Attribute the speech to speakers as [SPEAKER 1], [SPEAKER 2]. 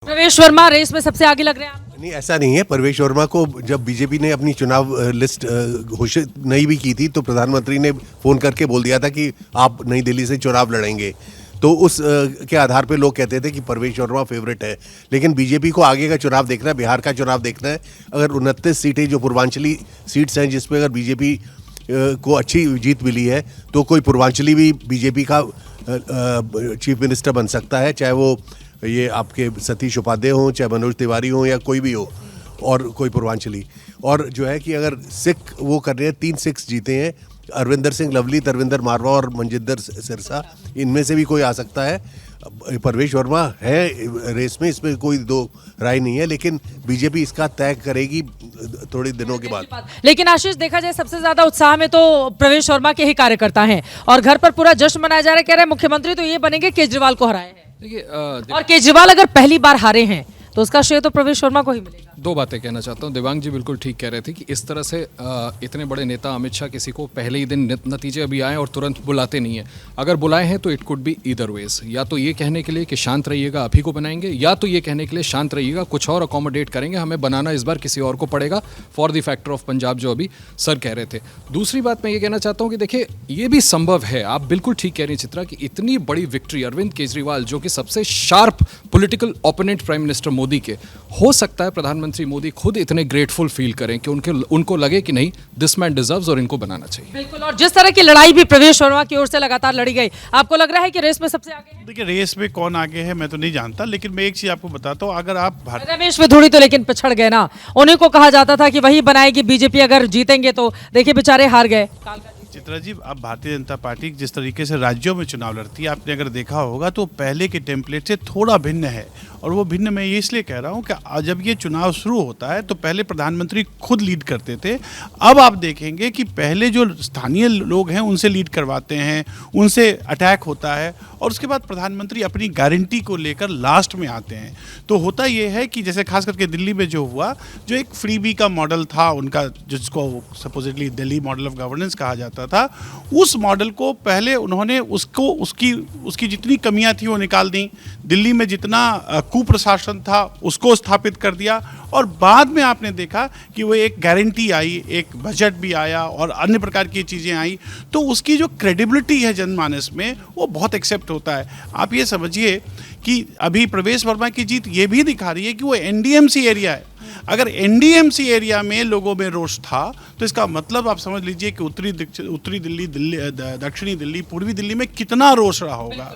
[SPEAKER 1] प्रवेश वर्मा रेस में सबसे आगे लग रहे हैं आप?
[SPEAKER 2] नहीं, ऐसा नहीं है। प्रवेश वर्मा को जब बीजेपी ने अपनी चुनाव लिस्ट घोषित नहीं भी की थी तो प्रधानमंत्री ने फोन करके बोल दिया था कि आप नई दिल्ली से चुनाव लड़ेंगे। तो उस के आधार पे लोग कहते थे कि प्रवेश वर्मा फेवरेट है। लेकिन बीजेपी को आगे का चुनाव देखना है, बिहार का चुनाव देखना है। अगर 29 सीटें जो पूर्वांचली सीट्स हैं जिसमें अगर बीजेपी को अच्छी जीत मिली है तो कोई पूर्वांचली भी बीजेपी का चीफ मिनिस्टर बन सकता है, चाहे वो ये आपके सतीश उपाध्याय हों, चाहे मनोज तिवारी हों या कोई भी हो और कोई पूर्वांचली। और जो है कि अगर सिख वो कर रहे हैं, 3 सिक्स जीते हैं, अरविंदर सिंह लवली, तरविंदर मारवा और मनजिंदर सिरसा, इनमें से भी कोई आ सकता है। प्रवेश वर्मा है रेस में, इसमें कोई दो राय नहीं है, लेकिन बीजेपी इसका तय करेगी थोड़े दिनों के बाद।
[SPEAKER 1] लेकिन आशीष, देखा जाए सबसे ज्यादा उत्साह में तो प्रवेश वर्मा के ही कार्यकर्ता हैं और घर पर पूरा जश्न मनाया जा रहा है। कह रहे हैं मुख्यमंत्री तो ये बनेंगे केजरीवाल को हराए हैं।
[SPEAKER 3] देखिए
[SPEAKER 1] और केजरीवाल अगर पहली बार हारे हैं तो उसका श्रेय तो प्रवेश वर्मा को ही मिलेगा।
[SPEAKER 3] दो बातें कहना चाहता हूँ। देवांग जी बिल्कुल ठीक कह रहे थे कि इस तरह से इतने बड़े नेता अमित शाह किसी को पहले ही दिन नतीजे अभी आए और तुरंत बुलाते नहीं है। अगर बुलाए हैं तो it could be either ways, या तो ये कहने के लिए कि शांत रहिएगा अभी को बनाएंगे, या तो ये कहने के लिए शांत रहिएगा कुछ और अकोमोडेट करेंगे, हमें बनाना इस बार किसी और को पड़ेगा for the factor of Punjab, जो अभी सर कह रहे थे। दूसरी बात मैं ये कहना चाहता हूँ कि देखिए ये भी संभव है, आप बिल्कुल ठीक कह रही हैं चित्रा, कि इतनी बड़ी विक्ट्री अरविंद केजरीवाल जो कि सबसे sharp political opponent prime minister Modi के, हो सकता है प्रधानमंत्री मोदी खुद इतने ग्रेटफुल फील करें कि उनको लगे कि नहीं, दिस मैन डिजर्व्स और इनको बनाना चाहिए।
[SPEAKER 1] बिल्कुल। और जिस तरह की लड़ाई भी प्रवेश वर्मा की ओर से लगातार लड़ी गई, आपको लग रहा है कि रेस में सबसे आगे है?
[SPEAKER 4] देखिए, रेस में कौन आगे है मैं तो नहीं जानता, लेकिन मैं एक चीज आपको बताता हूँ। अगर आप
[SPEAKER 1] रमेश विधुड़ी तो लेकिन पिछड़ गए ना, उन्हीं को कहा जाता था कि वही बनाएगी बीजेपी, अगर जीतेंगे तो देखिए बेचारे हार गए।
[SPEAKER 4] चित्रा जी, अब भारतीय जनता पार्टी जिस तरीके से राज्यों में चुनाव लड़ती है, आपने अगर देखा होगा तो पहले के टेम्पलेट से थोड़ा भिन्न है। और वो भिन्न मैं ये इसलिए कह रहा हूँ कि जब ये चुनाव शुरू होता है तो पहले प्रधानमंत्री खुद लीड करते थे। अब आप देखेंगे कि पहले जो स्थानीय लोग हैं उनसे लीड करवाते हैं, उनसे अटैक होता है, और उसके बाद प्रधानमंत्री अपनी गारंटी को लेकर लास्ट में आते हैं। तो होता ये है कि जैसे खास करके दिल्ली में जो हुआ, जो एक फ्रीबी का मॉडल था उनका, जिसको supposedly Delhi model of governance कहा जाता था, उस मॉडल को पहले उन्होंने उसकी जितनी कमियां थी वो निकाल दी। दिल्ली में जितना कुप्रशासन था उसको स्थापित कर दिया, और बाद में आपने देखा कि वो एक गारंटी आई, एक बजट भी आया और अन्य प्रकार की चीज़ें आई, तो उसकी जो क्रेडिबिलिटी है जनमानस में वो बहुत एक्सेप्ट होता है। आप ये समझिए कि अभी प्रवेश वर्मा की जीत ये भी दिखा रही है कि वो एनडीएमसी एरिया है। अगर एनडीएमसी एरिया में लोगों में रोष था तो इसका मतलब आप समझ लीजिए कि उत्तरी दिल्ली, दक्षिणी दिल्ली, पूर्वी दिल्ली में कितना रोष रहा होगा।